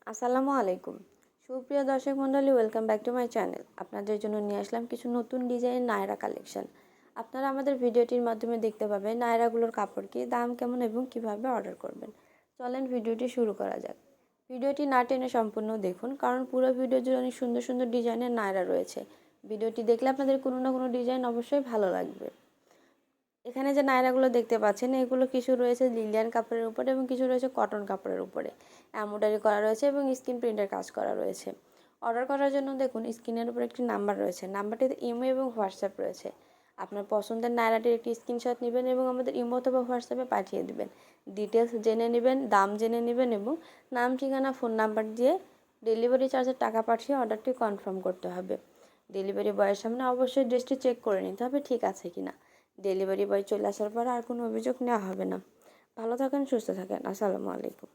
আসসালামু আলাইকুম। সুপ্রিয় দর্শক মণ্ডলী, welcome back to my channel. আপনাদের জন্য নিয়ে আসলাম কিছু নতুন ডিজাইনের নায়রা কালেকশন। আপনারা আমাদের ভিডিওটির মাধ্যমে দেখতে পাবেন নায়রাগুলোর কাপড় কি, দাম কেমন এবং কিভাবে অর্ডার করবেন। চলেন ভিডিওটি শুরু করা যাক। ভিডিওটি না টেনে সম্পূর্ণ দেখুন, কারণ পুরো ভিডিও জুড়ে অনেক সুন্দর সুন্দর ডিজাইনের নায়রা রয়েছে। ভিডিওটি দেখলে আপনাদের কোনো না কোনো ডিজাইন অবশ্যই ভালো লাগবে। এখানে যে নায়রাগুলো দেখতে পাচ্ছেন, এগুলো কিছু রয়েছে লিলিয়ান কাপড়ের উপরে এবং কিছু রয়েছে কটন কাপড়ের উপরে। এমব্রয়ডারি করা রয়েছে এবং স্ক্রিন প্রিন্টের কাজ করা রয়েছে। অর্ডার করার জন্য দেখুন স্ক্রিনের উপর একটি নাম্বার রয়েছে। নাম্বারটিতে ইমো এবং হোয়াটসঅ্যাপ রয়েছে। আপনার পছন্দের নায়রাটির একটি স্ক্রিনশট নেবেন এবং আমাদের ইমো অথবা হোয়াটসঅ্যাপে পাঠিয়ে দেবেন। ডিটেলস জেনে নেবেন, দাম জেনে নেবেন এবং নাম, ঠিকানা, ফোন নাম্বার দিয়ে ডেলিভারি চার্জের টাকা পাঠিয়ে অর্ডারটি কনফার্ম করতে হবে। ডেলিভারি বয়ের সামনে অবশ্যই ড্রেসটি চেক করে নিতে হবে ঠিক আছে কিনা। ডেলিভারি বয় চলে আসার পর আর কোনো অভিযোগ নেওয়া হবে না। ভালো থাকেন, সুস্থ থাকেন। আসসালামু আলাইকুম।